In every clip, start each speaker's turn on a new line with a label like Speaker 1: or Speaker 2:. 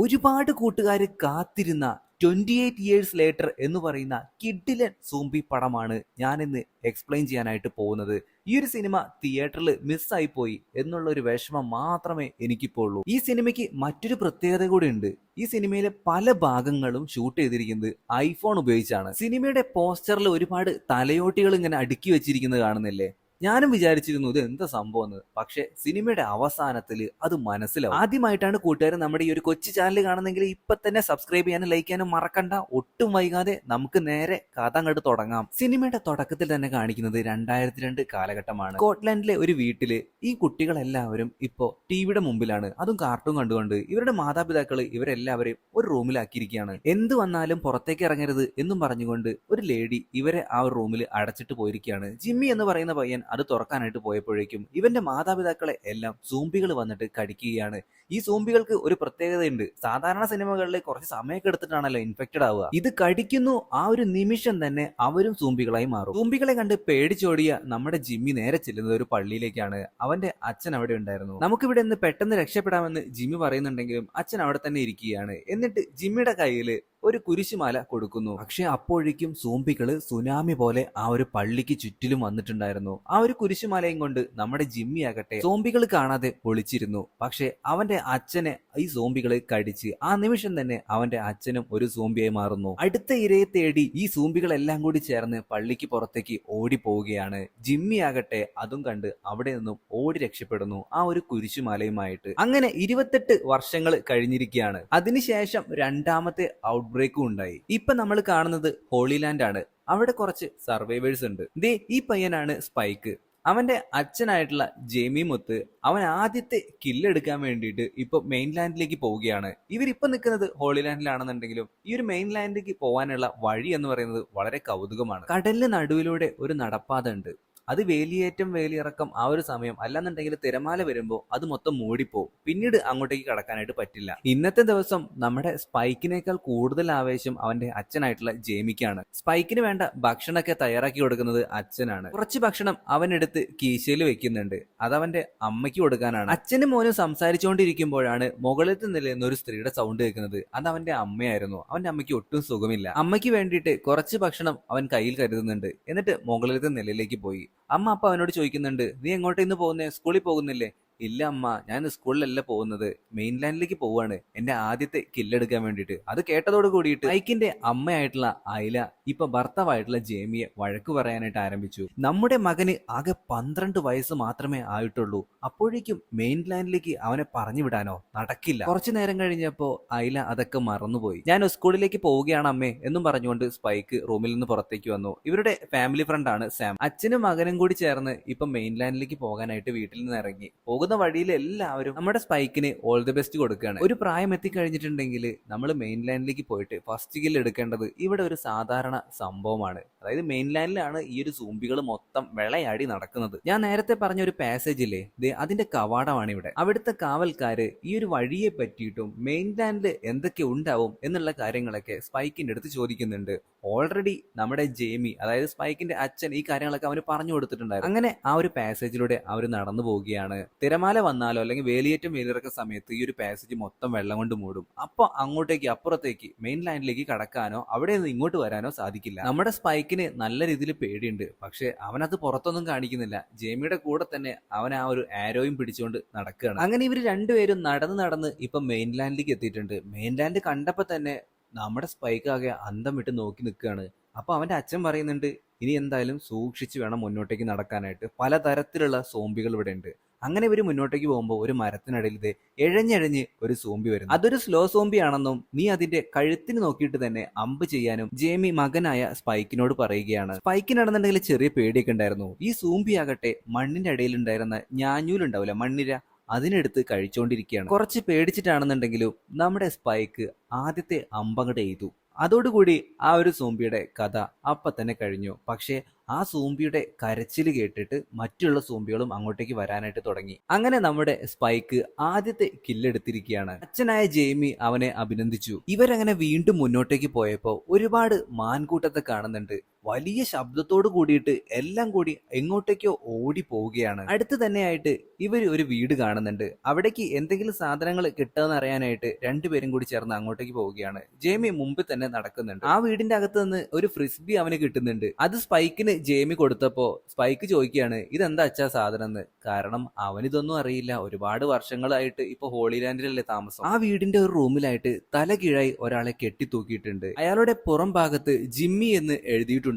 Speaker 1: ഒരുപാട് കൂട്ടുകാർ കാത്തിരുന്ന 28 ഇയേഴ്സ് ലേറ്റർ എന്ന് പറയുന്ന കിഡിലൻ സൂംബി പടമാണ് ഞാനിന്ന് എക്സ്പ്ലെയിൻ ചെയ്യാനായിട്ട് പോകുന്നത്. ഈ ഒരു സിനിമ തിയേറ്ററിൽ മിസ്സായി പോയി എന്നുള്ള ഒരു വിഷമം മാത്രമേ എനിക്കിപ്പോൾ ഉള്ളൂ. ഈ സിനിമയ്ക്ക് മറ്റൊരു പ്രത്യേകത കൂടി ഉണ്ട്. ഈ സിനിമയിലെ പല ഭാഗങ്ങളും ഷൂട്ട് ചെയ്തിരിക്കുന്നത് ഐഫോൺ ഉപയോഗിച്ചാണ്. സിനിമയുടെ പോസ്റ്ററിൽ ഒരുപാട് തലയോട്ടികൾ ഇങ്ങനെ അടുക്കി വെച്ചിരിക്കുന്നത് കാണുന്നില്ലേ? ഞാനും വിചാരിച്ചിരുന്നു ഇത് എന്താ സംഭവം എന്ന്. പക്ഷെ സിനിമയുടെ അവസാനത്തിൽ അത് മനസ്സിലാവും. ആദ്യമായിട്ടാണ് കൂട്ടുകാർ നമ്മുടെ ഈ ഒരു കൊച്ചു ചാനൽ കാണുന്നെങ്കിൽ ഇപ്പൊ തന്നെ സബ്സ്ക്രൈബ് ചെയ്യാനും ലൈക്ക് ചെയ്യാനും മറക്കണ്ട. ഒട്ടും വൈകാതെ നമുക്ക് നേരെ കഥ അങ്ങോട്ട് തുടങ്ങാം. സിനിമയുടെ തുടക്കത്തിൽ തന്നെ കാണിക്കുന്നത് 2002 കാലഘട്ടമാണ്. സ്കോട്ട്ലൻഡിലെ ഒരു വീട്ടില് ഈ കുട്ടികളെല്ലാവരും ഇപ്പോ ടിവിയുടെ മുമ്പിലാണ്, അതും കാർട്ടൂൺ കണ്ടുകൊണ്ട്. ഇവരുടെ മാതാപിതാക്കൾ ഇവരെല്ലാവരെയും ഒരു റൂമിലാക്കിയിരിക്കുകയാണ്. എന്ത് വന്നാലും പുറത്തേക്ക് ഇറങ്ങരുത് എന്നും പറഞ്ഞുകൊണ്ട് ഒരു ലേഡി ഇവരെ ആ ഒരു റൂമിൽ അടച്ചിട്ട് പോയിരിക്കുകയാണ്. ജിമ്മി എന്ന് പറയുന്ന പയ്യൻ അത് തുറക്കാനായിട്ട് പോയപ്പോഴേക്കും ഇവന്റെ മാതാപിതാക്കളെ എല്ലാം സൂംബികൾ വന്നിട്ട് കടിക്കുകയാണ്. ഈ സൂംബികൾക്ക് ഒരു പ്രത്യേകതയുണ്ട്. സാധാരണ സിനിമകളിൽ കുറച്ച് സമയമൊക്കെ എടുത്തിട്ടാണല്ലോ ഇൻഫെക്റ്റഡ് ആവുക. ഇത് കടിക്കുന്നു, ആ ഒരു നിമിഷം തന്നെ അവരും സൂംബികളായി മാറും. സൂംബികളെ കണ്ട് പേടിച്ചോടിയ നമ്മുടെ ജിമ്മി നേരെ ചെല്ലുന്നത് ഒരു പള്ളിയിലേക്കാണ്. അവന്റെ അച്ഛൻ അവിടെ ഉണ്ടായിരുന്നു. നമുക്കിവിടെ നിന്ന് പെട്ടെന്ന് രക്ഷപ്പെടാമെന്ന് ജിമ്മി പറയുന്നുണ്ടെങ്കിലും അച്ഛൻ അവിടെ തന്നെ ഇരിക്കുകയാണ്. എന്നിട്ട് ജിമ്മിയുടെ കയ്യിൽ ഒരു കുരിശുമാല കൊടുക്കുന്നു. പക്ഷെ അപ്പോഴേക്കും സൂംബികള് സുനാമി പോലെ ആ ഒരു പള്ളിക്ക് ചുറ്റിലും വന്നിട്ടുണ്ടായിരുന്നു. ആ ഒരു കുരിശുമാലയും കൊണ്ട് നമ്മുടെ ജിമ്മി ആകട്ടെ സോംബികൾ കാണാതെ ഒളിച്ചിരുന്നു. പക്ഷെ അവന്റെ അച്ഛനെ ഈ സോംബികളെ കടിച്ച് ആ നിമിഷം തന്നെ അവന്റെ അച്ഛനും ഒരു സോംബിയായി മാറുന്നു. അടുത്ത ഇരയെ തേടി ഈ സൂംബികളെല്ലാം കൂടി ചേർന്ന് പള്ളിക്ക് പുറത്തേക്ക് ഓടി പോവുകയാണ്. ജിമ്മി ആകട്ടെ അതും കണ്ട് അവിടെ നിന്നും ഓടി രക്ഷപ്പെടുന്നു ആ ഒരു കുരിശുമാലയുമായിട്ട്. അങ്ങനെ 28 വർഷങ്ങൾ കഴിഞ്ഞിരിക്കുകയാണ്. അതിനുശേഷം രണ്ടാമത്തെ ഔട്ട്ബ്രേക്കും ഉണ്ടായി. ഇപ്പൊ നമ്മൾ കാണുന്നത് ഹോളിലാൻഡ് ആണ്. അവിടെ കുറച്ച് സർവൈവേഴ്സ് ഉണ്ട്. ദേ ഈ പയ്യനാണ് സ്പൈക്ക്. അവന്റെ അച്ഛനായിട്ടുള്ള ജെയ്മി മുത്ത് അവൻ ആദ്യത്തെ കില്ലെടുക്കാൻ വേണ്ടിയിട്ട് ഇപ്പൊ മെയിൻലാൻഡിലേക്ക് പോവുകയാണ്. ഇവരിപ്പൊ നിൽക്കുന്നത് ഹോളിലാൻഡിലാണെന്നുണ്ടെങ്കിലും ഈ ഒരു മെയിൻലാൻഡിലേക്ക് പോകാനുള്ള വഴി എന്ന് പറയുന്നത് വളരെ കൗതുകമാണ്. കടലിന് നടുവിലൂടെ ഒരു നടപ്പാത ഉണ്ട്. അത് വേലിയേറ്റം വേലിയിറക്കം ആ ഒരു സമയം, അല്ലാന്നുണ്ടെങ്കിൽ തിരമാല വരുമ്പോൾ അത് മൊത്തം മൂടിപ്പോവും. പിന്നീട് അങ്ങോട്ടേക്ക് കടക്കാനായിട്ട് പറ്റില്ല. ഇന്നത്തെ ദിവസം നമ്മുടെ സ്പൈക്കിനേക്കാൾ കൂടുതൽ ആവേശം അവന്റെ അച്ഛനായിട്ടുള്ള ജേമിക്കാണ്. സ്പൈക്കിന് വേണ്ട ഭക്ഷണമൊക്കെ തയ്യാറാക്കി കൊടുക്കുന്നത് അച്ഛനാണ്. കുറച്ച് ഭക്ഷണം അവനെടുത്ത് കീശയിൽ വെക്കുന്നുണ്ട്. അതവന്റെ അമ്മയ്ക്ക് കൊടുക്കാനാണ്. അച്ഛനും മോനും സംസാരിച്ചുകൊണ്ടിരിക്കുമ്പോഴാണ് മുകളിലത്തെ നിലയിൽ നിന്ന് ഒരു സ്ത്രീയുടെ സൗണ്ട് കേൾക്കുന്നത്. അത് അവന്റെ അമ്മയായിരുന്നു. അവന്റെ അമ്മയ്ക്ക് ഒട്ടും സുഖമില്ല. അമ്മയ്ക്ക് വേണ്ടിയിട്ട് കുറച്ച് ഭക്ഷണം അവൻ കയ്യിൽ കരുതുന്നുണ്ട്. എന്നിട്ട് മുകളിലത്തെ നിലയിലേക്ക് പോയി. അമ്മ അപ്പൊ അവനോട് ചോദിക്കുന്നുണ്ട്, നീ എങ്ങോട്ട് ഇന്ന് പോകുന്നേ? സ്കൂളിൽ പോകുന്നില്ലേ? ഇല്ല അമ്മ, ഞാൻ സ്കൂളിലല്ല പോകുന്നത്, മെയിൻലാൻഡിലേക്ക് പോവാണ് എന്റെ ആദ്യത്തെ കില്ലെടുക്കാൻ വേണ്ടിയിട്ട്. അത് കേട്ടതോട് കൂടിയിട്ട് സ്പൈക്കിന്റെ അമ്മയായിട്ടുള്ള ഐല ഇപ്പൊ ഭർത്താവായിട്ടുള്ള ജേമിയെ വഴക്ക് പറയാനായിട്ട് ആരംഭിച്ചു. നമ്മുടെ മകന് ആകെ 12 വയസ്സ് മാത്രമേ ആയിട്ടുള്ളൂ, അപ്പോഴേക്കും മെയിൻലാൻഡിലേക്ക് അവനെ പറഞ്ഞു വിടാനോ? നടക്കില്ല. കുറച്ചു നേരം കഴിഞ്ഞപ്പോ ഐല അതൊക്കെ മറന്നുപോയി. ഞാൻ സ്കൂളിലേക്ക് പോവുകയാണ് അമ്മേ എന്നും പറഞ്ഞുകൊണ്ട് സ്പൈക്ക് റൂമിൽ നിന്ന് പുറത്തേക്ക് വന്നു. ഇവരുടെ ഫാമിലി ഫ്രണ്ട് ആണ് സാം. അച്ഛനും മകനും കൂടി ചേർന്ന് ഇപ്പൊ മെയിൻലാൻഡിലേക്ക് പോകാനായിട്ട് വീട്ടിൽ നിന്ന് ഇറങ്ങി. പോകുന്ന വഴിയിൽ എല്ലാവരും നമ്മുടെ സ്പൈക്കിന് ഓൾ ദി ബെസ്റ്റ് കൊടുക്കുകയാണ്. ഒരു പ്രായം എത്തിക്കഴിഞ്ഞിട്ടുണ്ടെങ്കിൽ നമ്മൾ മെയിൻലാൻഡിലേക്ക് പോയിട്ട് ഫസ്റ്റ് കിൽ എടുക്കേണ്ടത് ഇവിടെ ഒരു സാധാരണ സംഭവമാണ്. അതായത് മെയിൻലാൻഡിലാണ് ഈ ഒരു സൂംബികൾ മൊത്തം വിളയാടി നടക്കുന്നത്. ഞാൻ നേരത്തെ പറഞ്ഞ ഒരു പാസേജ് ഇല്ലേ, അതിന്റെ കവാടമാണ് ഇവിടെ. അവിടുത്തെ കാവൽക്കാര് ഈ ഒരു വഴിയെ പറ്റിയിട്ടും മെയിൻലാൻഡിൽ എന്തൊക്കെ ഉണ്ടാവും എന്നുള്ള കാര്യങ്ങളൊക്കെ സ്പൈക്കിന്റെ അടുത്ത് ചോദിക്കുന്നുണ്ട്. ഓൾറെഡി നമ്മുടെ ജേമി, അതായത് സ്പൈക്കിന്റെ അച്ഛൻ, ഈ കാര്യങ്ങളൊക്കെ അവന് പറഞ്ഞു കൊടുത്തിട്ടുണ്ടായിരുന്നു. അങ്ങനെ ആ ഒരു പാസേജിലൂടെ അവർ നടന്നു പോവുകയാണ്. തിരമാല വന്നാലോ അല്ലെങ്കിൽ വേലിയേറ്റം വേലിയിറക്ക സമയത്ത് ഈ ഒരു പാസേജ് മൊത്തം വെള്ളം കൊണ്ട് മൂടും. അപ്പൊ അങ്ങോട്ടേക്ക് അപ്പുറത്തേക്ക് മെയിൻലാൻഡിലേക്ക് കടക്കാനോ അവിടെ നിന്ന് ഇങ്ങോട്ട് വരാനോ സാധിക്കില്ല. നമ്മുടെ സ്പൈക്കിന് നല്ല രീതിയിൽ പേടിയുണ്ട്. പക്ഷെ അവനത് പുറത്തൊന്നും കാണിക്കുന്നില്ല. ജേമിയുടെ കൂടെ തന്നെ അവൻ ആ ഒരു ആരോയും പിടിച്ചുകൊണ്ട് നടക്കുകയാണ്. അങ്ങനെ ഇവർ രണ്ടുപേരും നടന്ന് ഇപ്പൊ മെയിൻലാൻഡിലേക്ക് എത്തിയിട്ടുണ്ട്. മെയിൻലാൻഡ് കണ്ടപ്പോ തന്നെ നമ്മുടെ സ്പൈക്ക് ആകെ അന്തം വിട്ട് നോക്കി നിൽക്കുകയാണ്. അപ്പൊ അവന്റെ അച്ഛൻ പറയുന്നുണ്ട്, ഇനി എന്തായാലും സൂക്ഷിച്ച് വേണം മുന്നോട്ടേക്ക് നടക്കാനായിട്ട്, പലതരത്തിലുള്ള സോംബികൾ ഇവിടെ ഉണ്ട്. അങ്ങനെ ഇവര് മുന്നോട്ടേക്ക് പോകുമ്പോൾ ഒരു മരത്തിനിടയിൽ ഇത് എഴഞ്ഞെഴഞ്ഞ് ഒരു സോംബി വരുന്നു. അതൊരു സ്ലോ സോംബി ആണെന്നും നീ അതിന്റെ കഴുത്തിന് നോക്കിയിട്ട് തന്നെ അമ്പ് ചെയ്യാനും ജേമി മകനായ സ്പൈക്കിനോട് പറയുകയാണ്. സ്പൈക്കിനാണെന്നുണ്ടെങ്കിൽ ചെറിയ പേടിയൊക്കെ ഉണ്ടായിരുന്നു. ഈ സോംബി ആകട്ടെ മണ്ണിന്റെ ഇടയിൽ ഉണ്ടായിരുന്ന ഞാഞ്ഞൂലുണ്ടാവില്ല, മണ്ണിര, അതിനെടുത്ത് കഴിച്ചുകൊണ്ടിരിക്കുകയാണ്. കുറച്ച് പേടിച്ചിട്ടാണെന്നുണ്ടെങ്കിലും നമ്മുടെ സ്പൈക്ക് ആദ്യത്തെ അമ്പങ്ങട് എയ്തു. അതോടുകൂടി ആ ഒരു സോംബിയുടെ കഥ അപ്പൊ തന്നെ കഴിഞ്ഞു. പക്ഷെ ആ സൂംബിയുടെ കരച്ചിൽ കേട്ടിട്ട് മറ്റുള്ള സൂംബികളും അങ്ങോട്ടേക്ക് വരാനായിട്ട് തുടങ്ങി. അങ്ങനെ നമ്മുടെ സ്പൈക്ക് ആദ്യത്തെ കില്ലെടുത്തിരിക്കുകയാണ്. അച്ഛനായ ജെയ്മി അവനെ അഭിനന്ദിച്ചു. ഇവരങ്ങനെ വീണ്ടും മുന്നോട്ടേക്ക് പോയപ്പോ ഒരുപാട് മാൻകൂട്ടത്തെ കാണുന്നുണ്ട്. വലിയ ശബ്ദത്തോട് കൂടിയിട്ട് എല്ലാം കൂടി എങ്ങോട്ടേക്കോ ഓടി പോവുകയാണ്. അടുത്ത് തന്നെയായിട്ട് ഇവർ ഒരു വീട് കാണുന്നുണ്ട്. അവിടേക്ക് എന്തെങ്കിലും സാധനങ്ങൾ കിട്ടുമെന്ന് അറിയാനായിട്ട് രണ്ടുപേരും കൂടി ചേർന്ന് അങ്ങോട്ടേക്ക് പോവുകയാണ്. ജെയ്മി മുമ്പിൽ തന്നെ നടക്കുന്നുണ്ട്. ആ വീടിന്റെ അകത്ത് നിന്ന് ഒരു ഫ്രിസ്ബി അവന് കിട്ടുന്നുണ്ട്. അത് സ്പൈക്കിന് ജെയ്മി കൊടുത്തപ്പോ സ്പൈക്ക് ചോദിക്കുകയാണ് ഇതെന്താ അച്ഛാ സാധനം എന്ന്. കാരണം അവനിതൊന്നും അറിയില്ല. ഒരുപാട് വർഷങ്ങളായിട്ട് ഇപ്പൊ ഹോളിലാൻഡിലല്ലേ താമസം. ആ വീടിന്റെ ഒരു റൂമിലായിട്ട് തല കീഴായി ഒരാളെ കെട്ടിത്തൂക്കിയിട്ടുണ്ട്. അയാളുടെ പുറം ഭാഗത്ത് ജിമ്മി എന്ന് എഴുതിയിട്ടുണ്ട്.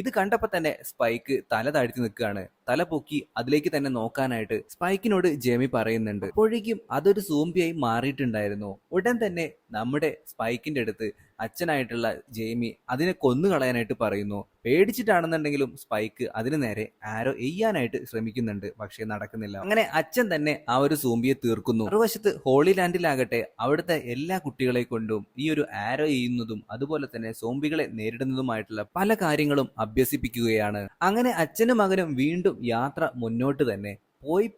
Speaker 1: ഇത് കണ്ടപ്പോ തന്നെ സ്പൈക്ക് തല താഴ്ത്തി നിൽക്കുകയാണ്. തല പൊക്കി അതിലേക്ക് തന്നെ നോക്കാനായിട്ട് സ്പൈക്കിനോട് ജെയ്മി പറയുന്നുണ്ട്. അപ്പോഴേക്കും അതൊരു സൂംബിയായി മാറിയിട്ടുണ്ടായിരുന്നു. ഉടൻ തന്നെ നമ്മുടെ സ്പൈക്കിന്റെ അടുത്ത് അച്ഛനായിട്ടുള്ള ജെയ്മി അതിനെ കൊന്നുകളയാനായിട്ട് പറയുന്നു. പേടിച്ചിട്ടാണെന്നുണ്ടെങ്കിലും സ്പൈക്ക് അതിന് നേരെ ആരോ എയ്യാനായിട്ട് ശ്രമിക്കുന്നുണ്ട്. പക്ഷെ നടക്കുന്നില്ല. അങ്ങനെ അച്ഛൻ തന്നെ ആ ഒരു സൂംബിയെ തീർക്കുന്നു. മറുവശത്ത് ഹോളിലാൻഡിലാകട്ടെ അവിടുത്തെ എല്ലാ കുട്ടികളെ കൊണ്ടും ഈ ഒരു ആരോ എയ്യുന്നതും അതുപോലെ തന്നെ സോംബികളെ നേരിടുന്നതുമായിട്ടുള്ള പല കാര്യങ്ങളും അഭ്യസിപ്പിക്കുകയാണ്. അങ്ങനെ അച്ഛനും മകനും വീണ്ടും യാത്ര മുന്നോട്ട് തന്നെ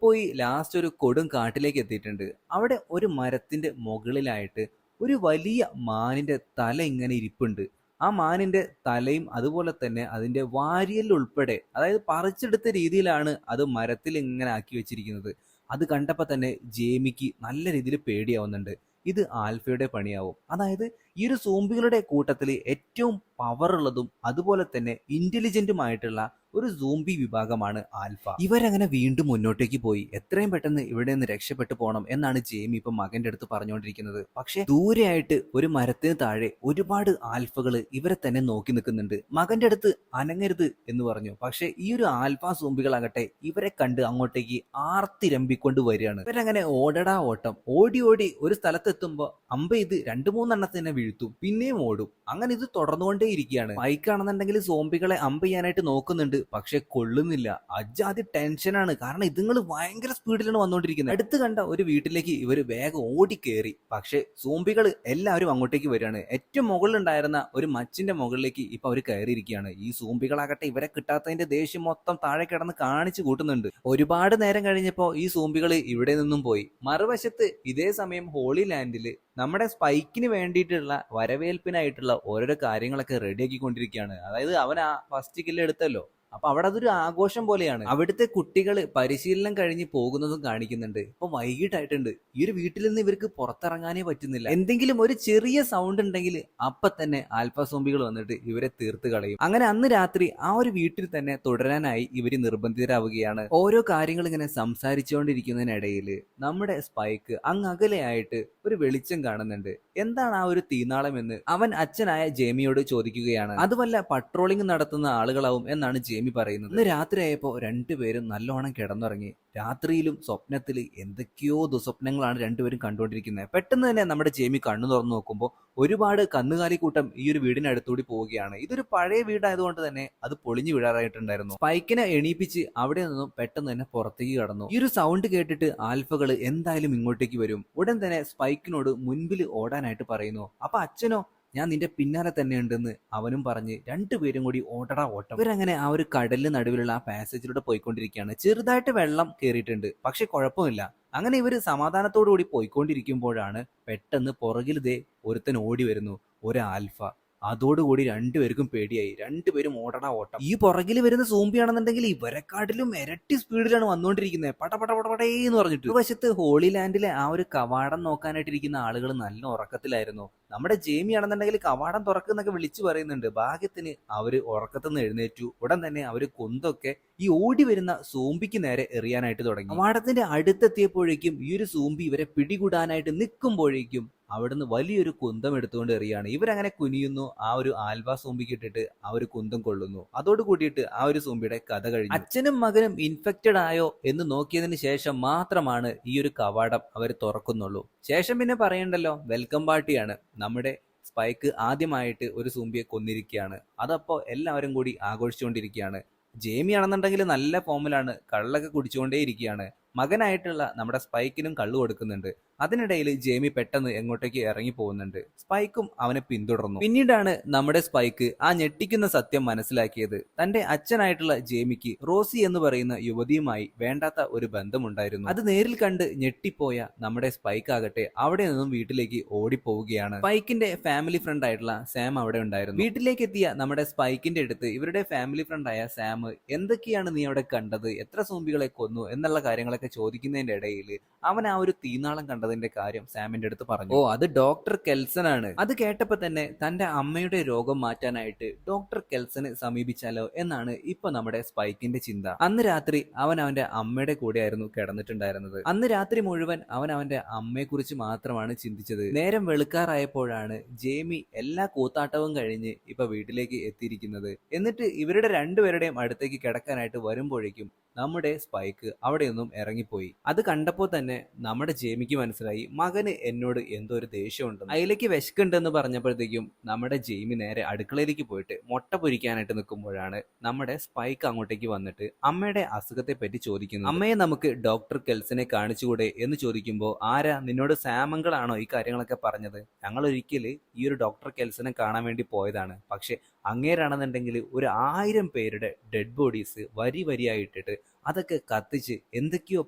Speaker 1: പോയി ലാസ്റ്റ് ഒരു കൊടും കാട്ടിലേക്ക് എത്തിയിട്ടുണ്ട്. അവിടെ ഒരു മരത്തിന്റെ മുകളിലായിട്ട് ഒരു വലിയ മാനിന്റെ തല ഇങ്ങനെ ഇരിപ്പുണ്ട്. ആ മാനിന്റെ തലയും അതുപോലെ തന്നെ അതിന്റെ വാരിയലുൾപ്പെടെ, അതായത് പറിച്ചെടുത്ത രീതിയിലാണ് അത് മരത്തിൽ ഇങ്ങനെ ആക്കി വെച്ചിരിക്കുന്നത്. അത് കണ്ടപ്പോൾ തന്നെ ജെയ്മിക്ക് നല്ല രീതിയിൽ പേടിയാവുന്നുണ്ട്. ഇത് ആൽഫയുടെ പണിയാവും. അതായത് ഈ ഒരു സോംബികളുടെ കൂട്ടത്തിൽ ഏറ്റവും പവർ ഉള്ളതും അതുപോലെ തന്നെ ഇന്റലിജന്റുമായിട്ടുള്ള ഒരു സോംബി വിഭാഗമാണ് ആൽഫ. ഇവരങ്ങനെ വീണ്ടും മുന്നോട്ടേക്ക് പോയി എത്രയും പെട്ടെന്ന് ഇവിടെ നിന്ന് രക്ഷപ്പെട്ടു പോകണം എന്നാണ് ജെയ്മി ഇപ്പൊ മകന്റെ അടുത്ത് പറഞ്ഞുകൊണ്ടിരിക്കുന്നത്. പക്ഷെ ദൂരെയായിട്ട് ഒരു മരത്തിന് താഴെ ഒരുപാട് ആൽഫകൾ ഇവരെ തന്നെ നോക്കി നിൽക്കുന്നുണ്ട്. മകന്റെ അടുത്ത് അനങ്ങരുത് എന്ന് പറഞ്ഞു. പക്ഷെ ഈ ഒരു ആൽഫ സോംബികളാകട്ടെ ഇവരെ കണ്ട് അങ്ങോട്ടേക്ക് ആർത്തിരമ്പിക്കൊണ്ട് വരികയാണ്. ഇവരങ്ങനെ ഓടടാ ഓട്ടം ഓടി ഒരു സ്ഥലത്തെത്തുമ്പോ അമ്പ ഇത് 2-3 വീഴ്ത്തും, പിന്നെയും ഓടും. അങ്ങനെ ഇത് തുടർന്നുകൊണ്ടേ ഇരിക്കുകയാണ്. ബൈക്കാണെന്നുണ്ടെങ്കിൽ സോംബികളെ അമ്പ ചെയ്യാനായിട്ട് നോക്കുന്നുണ്ട്. പക്ഷെ കൊള്ളുന്നില്ല. അജാതി ടെൻഷനാണ്. കാരണം ഇതുങ്ങൾ ഭയങ്കര സ്പീഡിലാണ് വന്നുകൊണ്ടിരിക്കുന്നത്. അടുത്ത് കണ്ട ഒരു വീട്ടിലേക്ക് ഇവര് വേഗം ഓടിക്കേറി. പക്ഷെ സോംബികൾ എല്ലാവരും അങ്ങോട്ടേക്ക് വരികയാണ്. ഏറ്റവും മുകളിലുണ്ടായിരുന്ന ഒരു മച്ചിന്റെ മുകളിലേക്ക് ഇപ്പൊ അവർ കയറിയിരിക്കുകയാണ്. ഈ സോംബികളാകട്ടെ ഇവരെ കിട്ടാത്തതിന്റെ ദേഷ്യം മൊത്തം താഴെ കിടന്ന് കാണിച്ചു കൂട്ടുന്നുണ്ട്. ഒരുപാട് നേരം കഴിഞ്ഞപ്പോ ഈ സോംബികൾ ഇവിടെ നിന്നും പോയി. മറുവശത്ത് ഇതേ സമയം ഹോളി ലാൻഡില് നമ്മുടെ സ്പൈക്കിന് വേണ്ടിയിട്ടുള്ള വരവേൽപ്പിനായിട്ടുള്ള ഓരോരോ കാര്യങ്ങളൊക്കെ റെഡിയാക്കിക്കൊണ്ടിരിക്കുകയാണ്. അതായത് അവൻ ആ ഫസ്റ്റ് കില്ല് എടുത്തല്ലോ. അപ്പൊ അവിടെ അതൊരു ആഘോഷം പോലെയാണ്. അവിടുത്തെ കുട്ടികൾ പരിശീലനം കഴിഞ്ഞ് പോകുന്നതും കാണിക്കുന്നുണ്ട്. ഇപ്പൊ വൈകിട്ടായിട്ടുണ്ട്. ഈ ഒരു വീട്ടിൽ നിന്ന് ഇവർക്ക് പുറത്തിറങ്ങാനേ പറ്റുന്നില്ല. എന്തെങ്കിലും ഒരു ചെറിയ സൗണ്ട് ഉണ്ടെങ്കിൽ അപ്പൊ തന്നെ ആൽഫ സോംബികൾ വന്നിട്ട് ഇവരെ തീർത്ത് കളയും. അങ്ങനെ അന്ന് രാത്രി ആ ഒരു വീട്ടിൽ തന്നെ തുടരാനായി ഇവര് നിർബന്ധിതരാവുകയാണ്. ഓരോ കാര്യങ്ങൾ ഇങ്ങനെ സംസാരിച്ചുകൊണ്ടിരിക്കുന്നതിനിടയിൽ നമ്മുടെ സ്പൈക്ക് അങ്ങകലെയായിട്ട് ഒരു വെളിച്ചം കാണുന്നുണ്ട്. എന്താണ് ആ ഒരു തീനാളം എന്ന് അവൻ അച്ഛനായ ജെയ്മിയോട് ചോദിക്കുകയാണ്. അതുവല്ല പട്രോളിംഗ് നടത്തുന്ന ആളുകളാവും എന്നാണ് ജെയ്മി പറയുന്നത്. ഇന്ന് രാത്രിയായപ്പോ രണ്ടുപേരും നല്ലോണം കിടന്നുറങ്ങി. രാത്രിയിലും സ്വപ്നത്തിൽ എന്തൊക്കെയോ ദുസ്വപ്നങ്ങളാണ് രണ്ടുപേരും കണ്ടുകൊണ്ടിരിക്കുന്നത്. പെട്ടെന്ന് തന്നെ നമ്മുടെ ജെയ്മി കണ്ണു തുറന്നു നോക്കുമ്പോൾ ഒരുപാട് കന്നുകാലിക്കൂട്ടം ഈ ഒരു വീടിനടുത്തൂടി പോവുകയാണ്. ഇതൊരു പഴയ വീടായതുകൊണ്ട് തന്നെ അത് പൊളിഞ്ഞു വീഴാറായിട്ടുണ്ടായിരുന്നു. സ്പൈക്കിനെ എണീപ്പിച്ച് അവിടെ നിന്നും പെട്ടെന്ന് തന്നെ പുറത്തേക്ക് കടന്നു. ഈ ഒരു സൗണ്ട് കേട്ടിട്ട് ആൽഫകൾ എന്തായാലും ഇങ്ങോട്ടേക്ക് വരും. ഉടൻ തന്നെ സ്പൈക്കിനോട് മുൻപിൽ ഓടാനായിട്ട് പറയുന്നു. അപ്പൊ അച്ഛനോ ഞാൻ നിന്റെ പിന്നാലെ തന്നെ ഉണ്ടെന്ന് അവനും പറഞ്ഞ് രണ്ടുപേരും കൂടി ഓടടാ ഓട്ടം. ഇവരങ്ങനെ ആ ഒരു കടലിന് നടുവിലുള്ള ആ പാസേജിലൂടെ പോയിക്കൊണ്ടിരിക്കുകയാണ്. ചെറുതായിട്ട് വെള്ളം കയറിയിട്ടുണ്ട്, പക്ഷെ കുഴപ്പമില്ല. അങ്ങനെ ഇവര് സമാധാനത്തോടു കൂടി പോയിക്കൊണ്ടിരിക്കുമ്പോഴാണ് പെട്ടെന്ന് പുറകിൽ ദേ ഒരുത്തൻ ഓടി വരുന്നു, ഒരു ആൽഫ. അതോടുകൂടി രണ്ടുപേർക്കും പേടിയായി. രണ്ടുപേരും ഓടടാ ഓട്ടം. ഈ പുറകിൽ വരുന്ന സോംബിയാണെന്നുണ്ടെങ്കിൽ ഇവരെക്കാട്ടിലും ഇരട്ടി സ്പീഡിലാണ് വന്നുകൊണ്ടിരിക്കുന്നത്. പടപടപടപടേന്ന് പറഞ്ഞിട്ട്. ഒരു വശത്ത് ഹോളി ലാൻഡിലെ ആ ഒരു കവാടം നോക്കാനായിട്ടിരിക്കുന്ന ആളുകൾ നല്ല ഉറക്കത്തിലായിരുന്നു. നമ്മുടെ ജെയ്മി ആണെന്നുണ്ടെങ്കിൽ കവാടം തുറക്കുന്നൊക്കെ വിളിച്ചു പറയുന്നുണ്ട്. ഭാഗ്യത്തിന് അവര് ഉറക്കത്തുനിന്ന് എഴുന്നേറ്റു. ഉടൻ തന്നെ അവര് കൊന്തൊക്കെ ഈ ഓടി വരുന്ന സോംബിക്ക് നേരെ എറിയാനായിട്ട് തുടങ്ങി. കവാടത്തിന്റെ അടുത്തെത്തിയപ്പോഴേക്കും ഈ ഒരു സോംബി ഇവരെ പിടികൂടാനായിട്ട് നിൽക്കുമ്പോഴേക്കും അവിടുന്ന് വലിയൊരു കുന്തം എടുത്തുകൊണ്ട് എറിയാണ്. ഇവരങ്ങനെ കുനിയുന്നു. ആ ഒരു ആൽഫ സോംബിക്ക് ഇട്ടിട്ട് ആ ഒരു കുന്തം കൊള്ളുന്നു. അതോട് കൂടിയിട്ട് ആ ഒരു സോംബിയുടെ കഥ കഴിഞ്ഞു. അച്ഛനും മകനും ഇൻഫെക്റ്റഡ് ആയോ എന്ന് നോക്കിയതിന് ശേഷം മാത്രമാണ് ഈ ഒരു കവാടം അവർ തുറക്കുന്നുള്ളൂ. ശേഷം പിന്നെ പറയണ്ടല്ലോ, വെൽക്കം പാർട്ടിയാണ്. നമ്മുടെ സ്പൈക്ക് ആദ്യമായിട്ട് ഒരു സോംബിയെ കൊന്നിരിക്കുകയാണ്. അതപ്പോ എല്ലാവരും കൂടി ആഘോഷിച്ചുകൊണ്ടിരിക്കുകയാണ്. ജെയ്മി ആണെന്നുണ്ടെങ്കിൽ നല്ല ഫോമിലാണ്, കള്ളൊക്കെ കുടിച്ചുകൊണ്ടേ ഇരിക്കുകയാണ്. മകനായിട്ടുള്ള നമ്മുടെ സ്പൈക്കിനും കള്ളു കൊടുക്കുന്നുണ്ട്. അതിനിടയിൽ ജേമി പെട്ടെന്ന് എങ്ങോട്ടേക്ക് ഇറങ്ങി പോകുന്നുണ്ട്. സ്പൈക്കും അവനെ പിന്തുടർന്നു. പിന്നീടാണ് നമ്മുടെ സ്പൈക്ക് ആ ഞെട്ടിക്കുന്ന സത്യം മനസ്സിലാക്കിയത്. തന്റെ അച്ഛനായിട്ടുള്ള ജേമിക്ക് റോസി എന്ന് പറയുന്ന യുവതിയുമായി വേണ്ടാത്ത ഒരു ബന്ധമുണ്ടായിരുന്നു. അത് നേരിൽ കണ്ട് ഞെട്ടിപ്പോയ നമ്മുടെ സ്പൈക്ക് ആകട്ടെ അവിടെ നിന്നും വീട്ടിലേക്ക് ഓടിപ്പോവുകയാണ്. സ്പൈക്കിന്റെ ഫാമിലി ഫ്രണ്ട് ആയിട്ടുള്ള സാം അവിടെ ഉണ്ടായിരുന്നു. വീട്ടിലേക്ക് എത്തിയ നമ്മുടെ സ്പൈക്കിന്റെ അടുത്ത് ഇവരുടെ ഫാമിലി ഫ്രണ്ടായ സാം എന്തൊക്കെയാണ് നീ അവിടെ കണ്ടത്, എത്ര സോംബികളെ കൊന്നു എന്നുള്ള കാര്യങ്ങളൊക്കെ ചോദിക്കുന്നതിന്റെ ഇടയിൽ അവൻ ആ ഒരു തീനാളം കണ്ടതിന്റെ കാര്യം സാമിന്റെ അടുത്ത് പറഞ്ഞു. ഓ, അത് ഡോക്ടർ കെൽസൺ ആണ്. അത് കേട്ടപ്പോ തന്നെ തന്റെ അമ്മയുടെ രോഗം മാറ്റാനായിട്ട് ഡോക്ടർ കെൽസനെ സമീപിച്ചാലോ എന്നാണ് ഇപ്പൊ നമ്മുടെ സ്പൈക്കിന്റെ ചിന്ത. അന്ന് രാത്രി അവൻ അവന്റെ അമ്മയുടെ കൂടെയായിരുന്നു കിടന്നിട്ടുണ്ടായിരുന്നത്. അന്ന് രാത്രി മുഴുവൻ അവൻ അവന്റെ അമ്മയെ കുറിച്ച് മാത്രമാണ് ചിന്തിച്ചത്. നേരം വെളുക്കാറായപ്പോഴാണ് ജേമി എല്ലാ കൂത്താട്ടവും കഴിഞ്ഞ് ഇപ്പൊ വീട്ടിലേക്ക് എത്തിയിരിക്കുന്നത്. എന്നിട്ട് ഇവരുടെ രണ്ടുപേരുടെയും അടുത്തേക്ക് കിടക്കാനായിട്ട് വരുമ്പോഴേക്കും നമ്മുടെ സ്പൈക്ക് അവിടെയൊന്നും ഇറങ്ങിപ്പോയി. അത് കണ്ടപ്പോൾ തന്നെ നമ്മുടെ ജേമിക്ക് മനസ്സിലായി മകന് എന്നോട് എന്തോ ഒരു ദേഷ്യമുണ്ടെന്ന്. അയിലേക്ക് വിശക്കുണ്ടെന്ന് പറഞ്ഞപ്പോഴത്തേക്കും നമ്മുടെ ജേമി നേരെ അടുക്കളയിലേക്ക് പോയിട്ട് മുട്ട പൊരിക്കാനായിട്ട് നിൽക്കുമ്പോഴാണ് നമ്മുടെ സ്പൈക്ക് അങ്ങോട്ടേക്ക് വന്നിട്ട് അമ്മയുടെ അസുഖത്തെ പറ്റി ചോദിക്കുന്നു. അമ്മയെ നമുക്ക് ഡോക്ടർ കെൽസനെ കാണിച്ചുകൂടെ എന്ന് ചോദിക്കുമ്പോൾ, ആരാ നിന്നോട് സാമങ്കളാണോ ഈ കാര്യങ്ങളൊക്കെ പറഞ്ഞത്? ഞങ്ങൾ ഒരിക്കല് ഈ ഒരു ഡോക്ടർ കെൽസനെ കാണാൻ വേണ്ടി പോയതാണ്. പക്ഷെ അങ്ങേരാണെന്നുണ്ടെങ്കിൽ ഒരു 1000 പേരുടെ ഡെഡ് ബോഡീസ് വരി വരിയായിട്ടിട്ട് അതൊക്കെ കത്തിച്ച് എന്തൊക്കെയോ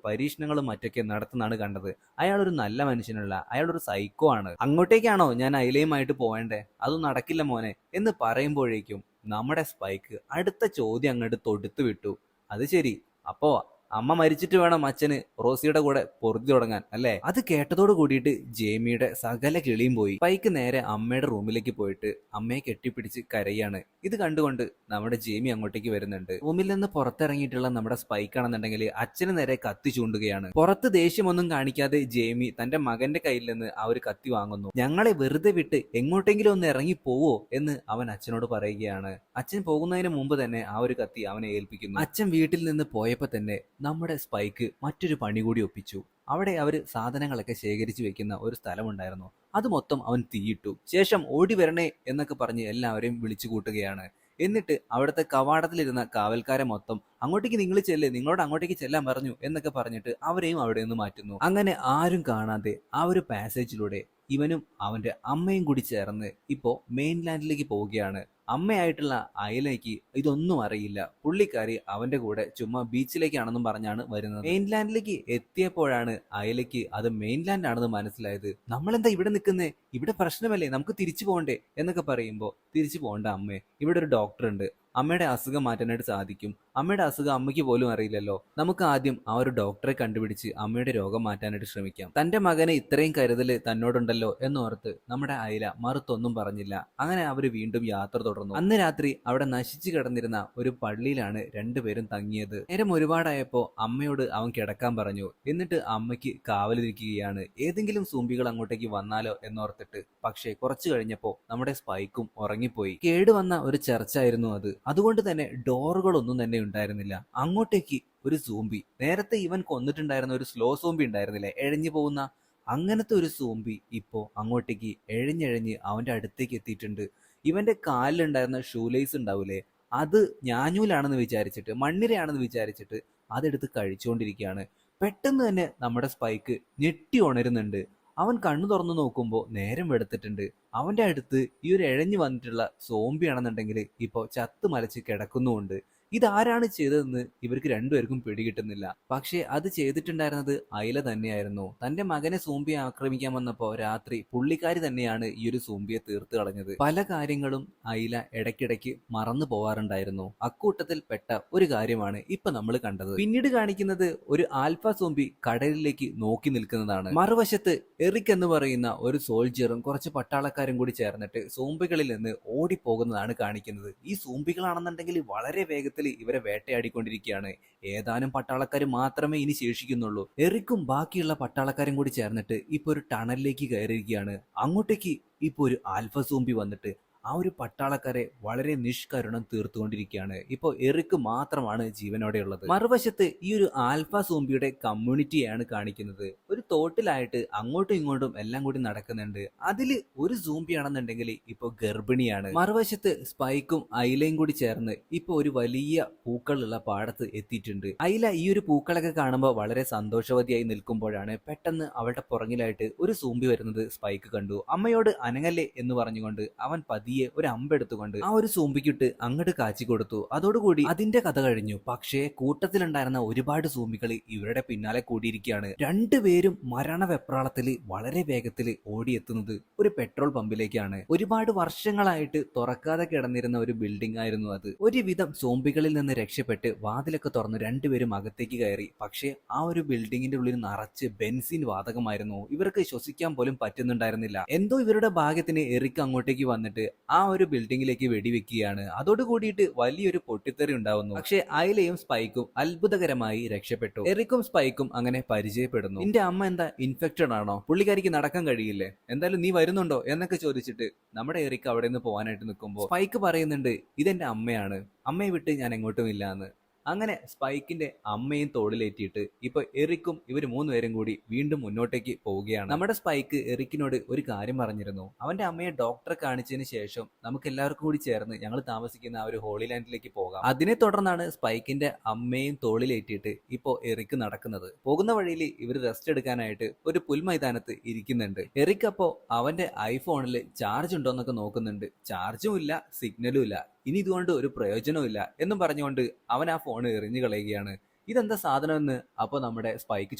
Speaker 1: പരീക്ഷണങ്ങളും മറ്റൊക്കെ നടത്തുന്നതാണ് കണ്ടത്. അയാളൊരു നല്ല മനുഷ്യനല്ല, അയാളൊരു സൈക്കോ ആണ്. അങ്ങോട്ടേക്കാണോ ഞാൻ അയിലയുമായിട്ട് പോവേണ്ടേ? അതൊന്നും നടക്കില്ല മോനെ എന്ന് പറയുമ്പോഴേക്കും നമ്മുടെ സ്പൈക്ക് അടുത്ത ചോദ്യം അങ്ങോട്ട് തൊടുത്തു വിട്ടു. അത് ശരി, അപ്പോ അമ്മ മരിച്ചിട്ട് വേണം അച്ഛന് റോസിയുടെ കൂടെ പൊറുതി തുടങ്ങാൻ അല്ലേ? അത് കേട്ടതോട് കൂടിയിട്ട് ജേമിയുടെ സകല കിളിയും പോയി. സ്പൈക്ക് നേരെ അമ്മയുടെ റൂമിലേക്ക് പോയിട്ട് അമ്മയെ കെട്ടിപ്പിടിച്ച് കരയാണ്. ഇത് കണ്ടുകൊണ്ട് നമ്മുടെ ജേമി അങ്ങോട്ടേക്ക് വരുന്നുണ്ട്. റൂമിൽ നിന്ന് പുറത്തിറങ്ങിയിട്ടുള്ള നമ്മുടെ സ്പൈക്ക് ആണെന്നുണ്ടെങ്കിൽ അച്ഛന് നേരെ കത്തി ചൂണ്ടുകയാണ്. പുറത്ത് ദേഷ്യമൊന്നും കാണിക്കാതെ ജേമി തന്റെ മകന്റെ കയ്യിൽ നിന്ന് ആ ഒരു കത്തി വാങ്ങുന്നു. ഞങ്ങളെ വെറുതെ വിട്ട് എങ്ങോട്ടെങ്കിലും ഒന്ന് ഇറങ്ങി പോവോ എന്ന് അവൻ അച്ഛനോട് പറയുകയാണ്. അച്ഛൻ പോകുന്നതിന് മുമ്പ് തന്നെ ആ ഒരു കത്തി അവനെ ഏൽപ്പിക്കുന്നു. അച്ഛൻ വീട്ടിൽ നിന്ന് പോയപ്പോ തന്നെ നമ്മുടെ സ്പൈക്ക് മറ്റൊരു പണി കൂടി ഒപ്പിച്ചു. അവിടെ അവർ സാധനങ്ങളൊക്കെ ശേഖരിച്ചു വെക്കുന്ന ഒരു സ്ഥലമുണ്ടായിരുന്നു. അത് മൊത്തം അവൻ തീയിട്ടു. ശേഷം ഓടി വരണേ എന്നൊക്കെ പറഞ്ഞ് എല്ലാവരെയും വിളിച്ചു കൂട്ടുകയാണ്. എന്നിട്ട് അവിടുത്തെ കവാടത്തിലിരുന്ന കാവൽക്കാരെ മൊത്തം അങ്ങോട്ടേക്ക് നിങ്ങൾ ചെല്ല്, നിങ്ങളോട് അങ്ങോട്ടേക്ക് ചെല്ലാൻ പറഞ്ഞു എന്നൊക്കെ പറഞ്ഞിട്ട് അവരെയും അവിടെ നിന്ന് മാറ്റുന്നു. അങ്ങനെ ആരും കാണാതെ ആ ഒരു പാസേജിലൂടെ ഇവനും അവന്റെ അമ്മയും കൂടി ചേർന്ന് ഇപ്പോ മെയിൻലാൻഡിലേക്ക് പോവുകയാണ്. അമ്മയായിട്ടുള്ള അയലയ്ക്ക് ഇതൊന്നും അറിയില്ല. പുള്ളിക്കാരി അവന്റെ കൂടെ ചുമ്മാ ബീച്ചിലേക്കാണെന്നും പറഞ്ഞാണ് വരുന്നത്. മെയിൻലാൻഡിലേക്ക് എത്തിയപ്പോഴാണ് അയലയ്ക്ക് അത് മെയിൻലാൻഡ് ആണെന്ന് മനസ്സിലായത്. നമ്മളെന്താ ഇവിടെ നിൽക്കുന്നേ? ഇവിടെ പ്രശ്നമല്ലേ, നമുക്ക് തിരിച്ചു പോകണ്ടേ എന്നൊക്കെ പറയുമ്പോ, തിരിച്ചു പോകണ്ട അമ്മേ, ഇവിടെ ഒരു ഡോക്ടർ ഉണ്ട്, അമ്മയുടെ അസുഖം മാറ്റാനായിട്ട് സാധിക്കും. അമ്മയുടെ അസുഖം അമ്മയ്ക്ക് പോലും അറിയില്ലല്ലോ. നമുക്ക് ആദ്യം ആ ഒരു ഡോക്ടറെ കണ്ടുപിടിച്ച് അമ്മയുടെ രോഗം മാറ്റാനായിട്ട് ശ്രമിക്കാം. തന്റെ മകന് ഇത്രയും കരുതല് തന്നോടുണ്ടല്ലോ എന്നോർത്ത് നമ്മുടെ അയല മറുത്തൊന്നും പറഞ്ഞില്ല. അങ്ങനെ അവര് വീണ്ടും യാത്ര തുടർന്നു. അന്ന് രാത്രി അവിടെ നശിച്ചു കിടന്നിരുന്ന ഒരു പള്ളിയിലാണ് രണ്ടുപേരും തങ്ങിയത്. നേരം ഒരുപാടായപ്പോ അമ്മയോട് അവൻ കിടക്കാൻ പറഞ്ഞു. എന്നിട്ട് അമ്മയ്ക്ക് കാവലിരിക്കുകയാണ്, ഏതെങ്കിലും സൂംബികൾ അങ്ങോട്ടേക്ക് വന്നാലോ എന്നോർത്തിട്ട്. പക്ഷെ കുറച്ചു കഴിഞ്ഞപ്പോ നമ്മുടെ സ്പൈക്കും ഉറങ്ങിപ്പോയി. കേടുവന്ന ഒരു ചർച്ചായിരുന്നു അത്. അതുകൊണ്ട് തന്നെ ഡോറുകളൊന്നും തന്നെ ഉണ്ടായിരുന്നില്ല. അങ്ങോട്ടേക്ക് ഒരു സൂംബി, നേരത്തെ ഇവൻ കൊന്നിട്ടുണ്ടായിരുന്ന ഒരു സ്ലോ സൂംബി ഉണ്ടായിരുന്നില്ലേ, എഴഞ്ഞു പോകുന്ന, അങ്ങനത്തെ ഒരു സൂംബി ഇപ്പോ അങ്ങോട്ടേക്ക് എഴഞ്ഞെഴഞ്ഞ് അവന്റെ അടുത്തേക്ക് എത്തിയിട്ടുണ്ട്. ഇവന്റെ കാലിലുണ്ടായിരുന്ന ഷൂലേസ് ഉണ്ടാവൂലേ, അത് ഞാഞ്ഞൂലാണെന്ന് വിചാരിച്ചിട്ട്, മണ്ണിരയാണെന്ന് വിചാരിച്ചിട്ട് അതെടുത്ത് കഴിച്ചുകൊണ്ടിരിക്കുകയാണ്. പെട്ടെന്ന് തന്നെ നമ്മുടെ സ്പൈക്ക് ഞെട്ടി ഉണരുന്നുണ്ട്. അവൻ കണ്ണു തുറന്നു നോക്കുമ്പോൾ നേരം വെളുത്തിട്ടുണ്ട്. അവന്റെ അടുത്ത് ഈ ഒരു എഴഞ്ഞു വന്നിട്ടുള്ള സോംബി ആണെന്നുണ്ടെങ്കിൽ ഇപ്പൊ ചത്തു മലച്ച് കിടക്കുന്നുമുണ്ട്. ഇതാരാണ് ചെയ്തതെന്ന് ഇവർക്ക് രണ്ടുപേർക്കും പിടികിട്ടുന്നില്ല. പക്ഷെ അത് ചെയ്തിട്ടുണ്ടായിരുന്നത് അയല തന്നെയായിരുന്നു. തന്റെ മകനെ സൂംബിയെ ആക്രമിക്കാൻ വന്നപ്പോ രാത്രി പുള്ളിക്കാരി തന്നെയാണ് ഈ ഒരു സൂംബിയെ തീർത്ത് കളഞ്ഞത്. പല കാര്യങ്ങളും അയല ഇടയ്ക്കിടയ്ക്ക് മറന്നു പോവാറുണ്ടായിരുന്നു. അക്കൂട്ടത്തിൽ പെട്ട ഒരു കാര്യമാണ് ഇപ്പൊ നമ്മൾ കണ്ടത്. പിന്നീട് കാണിക്കുന്നത് ഒരു ആൽഫ സൂംബി കടലിലേക്ക് നോക്കി നിൽക്കുന്നതാണ്. മറുവശത്ത് എറിക് എന്ന് പറയുന്ന ഒരു സോൾജിയറും കുറച്ച് പട്ടാളക്കാരും കൂടി ചേർന്നിട്ട് സൂംബികളിൽ നിന്ന് ഓടിപ്പോകുന്നതാണ് കാണിക്കുന്നത്. ഈ സൂംബികളാണെന്നുണ്ടെങ്കിൽ വളരെ വേഗത്തിൽ ഇവരെ വേട്ടയാടിക്കൊണ്ടിരിക്കുകയാണ്. ഏതാനും പട്ടാളക്കാർ മാത്രമേ ഇനി ശേഷിക്കുന്നുള്ളൂ. എറിക്കും ബാക്കിയുള്ള പട്ടാളക്കാരും കൂടി ചേർന്നിട്ട് ഇപ്പൊ ഒരു ടണലിലേക്ക് കയറിയിരിക്കുകയാണ്. അങ്ങോട്ടേക്ക് ഇപ്പൊ ഒരു ആൽഫ സൂംബി വന്നിട്ട് ആ ഒരു പട്ടാളക്കാരെ വളരെ നിഷ്കരുണം തീർത്തുകൊണ്ടിരിക്കുകയാണ്. ഇപ്പൊ എറിക്ക് മാത്രമാണ് ജീവനോടെ ഉള്ളത്. മറുവശത്ത് ഈ ഒരു ആൽഫ സോംബിയുടെ കമ്മ്യൂണിറ്റിയാണ് കാണിക്കുന്നത്. ഒരു തോട്ടിലായിട്ട് അങ്ങോട്ടും ഇങ്ങോട്ടും എല്ലാം കൂടി നടക്കുന്നുണ്ട്. അതില് ഒരു സോംബിയാണെന്നുണ്ടെങ്കിൽ ഇപ്പൊ ഗർഭിണിയാണ്. മറുവശത്ത് സ്പൈക്കും ഐലയും കൂടി ചേർന്ന് ഇപ്പൊ ഒരു വലിയ പൂക്കളുള്ള പാടത്ത് എത്തിയിട്ടുണ്ട്. ഐല ഈ ഒരു പൂക്കളൊക്കെ കാണുമ്പോൾ വളരെ സന്തോഷവതിയായി നിൽക്കുമ്പോഴാണ് പെട്ടെന്ന് അവളുടെ പുറകിലായിട്ട് ഒരു സോംബി വരുന്നത് സ്പൈക്ക് കണ്ടു. അമ്മയോട് അനങ്ങല്ലേ എന്ന് പറഞ്ഞുകൊണ്ട് അവൻ പതിയെ ഒരു അമ്പെടുത്തുകൊണ്ട് ആ ഒരു സോംബിക്കിട്ട് അങ്ങോട്ട് കാച്ചി കൊടുത്തു. അതോടുകൂടി അതിന്റെ കഥ കഴിഞ്ഞു. പക്ഷേ കൂട്ടത്തിലുണ്ടായിരുന്ന ഒരുപാട് സോംബികൾ ഇവരുടെ പിന്നാലെ കൂടിയിരിക്കുകയാണ്. രണ്ടുപേരും മരണവെപ്രാളത്തില് വളരെ വേഗത്തില് ഓടിയെത്തുന്നത് ഒരു പെട്രോൾ പമ്പിലേക്കാണ്. ഒരുപാട് വർഷങ്ങളായിട്ട് തുറക്കാതെ കിടന്നിരുന്ന ഒരു ബിൽഡിംഗ് ആയിരുന്നു അത്. ഒരുവിധം സോംബികളിൽ നിന്ന് രക്ഷപ്പെട്ട് വാതിലൊക്കെ തുറന്ന് രണ്ടുപേരും അകത്തേക്ക് കയറി. പക്ഷേ ആ ഒരു ബിൽഡിങ്ങിന്റെ ഉള്ളിൽ നിറച്ച് ബെൻസിൻ വാതകമായിരുന്നു. ഇവർക്ക് ശ്വസിക്കാൻ പോലും പറ്റുന്നുണ്ടായിരുന്നില്ല. എന്തോ ഇവരുടെ ഭാഗ്യത്തിന് എറിക്ക് അങ്ങോട്ടേക്ക് വന്നിട്ട് ആ ഒരു ബിൽഡിങ്ങിലേക്ക് വെടിവെക്കുകയാണ്. അതോടുകൂടിയിട്ട് വലിയൊരു പൊട്ടിത്തെറി ഉണ്ടാവുന്നു. പക്ഷേ ഐലയും സ്പൈക്കും അത്ഭുതകരമായി രക്ഷപ്പെട്ടു. എറിക്കും സ്പൈക്കും അങ്ങനെ പരിചയപ്പെടുന്നു. നിന്റെ അമ്മ എന്താ ഇൻഫെക്റ്റഡ് ആണോ? പുള്ളിക്കാരിക്ക് നടക്കാൻ കഴിയില്ലേ? എന്തായാലും നീ വരുന്നുണ്ടോ എന്നൊക്കെ ചോദിച്ചിട്ട് നമ്മുടെ എറിക്ക് അവിടെ നിന്ന് പോകാനായിട്ട് നിൽക്കുമ്പോൾ സ്പൈക്ക് പറയുന്നുണ്ട്, ഇതെന്റെ അമ്മയാണ്, അമ്മയെ വിട്ട് ഞാൻ എങ്ങോട്ടും ഇല്ല എന്ന്. അങ്ങനെ സ്പൈക്കിന്റെ അമ്മയും തോളിലേറ്റിയിട്ട് ഇപ്പൊ എറിക്കും ഇവർ മൂന്നുപേരും കൂടി വീണ്ടും മുന്നോട്ടേക്ക് പോവുകയാണ്. നമ്മുടെ സ്പൈക്ക് എറിക്കിനോട് ഒരു കാര്യം പറഞ്ഞിരുന്നു. അവന്റെ അമ്മയെ ഡോക്ടറെ കാണിച്ചതിന് ശേഷം നമുക്ക് എല്ലാവർക്കും കൂടി ചേർന്ന് ഞങ്ങൾ താമസിക്കുന്ന ആ ഒരു ഹോളി ലാൻഡിലേക്ക് പോകാം. അതിനെ തുടർന്നാണ് സ്പൈക്കിന്റെ അമ്മയും തോളിലേറ്റിയിട്ട് ഇപ്പോ എറിക്ക് നടക്കുന്നത്. പോകുന്ന വഴിയിൽ ഇവർ റെസ്റ്റ് എടുക്കാനായിട്ട് ഒരു പുൽമൈതാനത്ത് ഇരിക്കുന്നുണ്ട്. എറിക്ക് അപ്പോ അവന്റെ ഐഫോണിൽ ചാർജ് ഉണ്ടോ എന്നൊക്കെ നോക്കുന്നുണ്ട്. ചാർജും ഇല്ല, സിഗ്നലും ഇല്ല. ഇനി ഇതുകൊണ്ട് ഒരു പ്രയോജനവും ഇല്ല എന്നും പറഞ്ഞുകൊണ്ട് അവൻ ആ ഫോൺ എറിഞ്ഞു കളയുകയാണ്. ഇതെന്താ സാധനം എന്ന് അപ്പൊ നമ്മുടെ സ്പൈക്ക്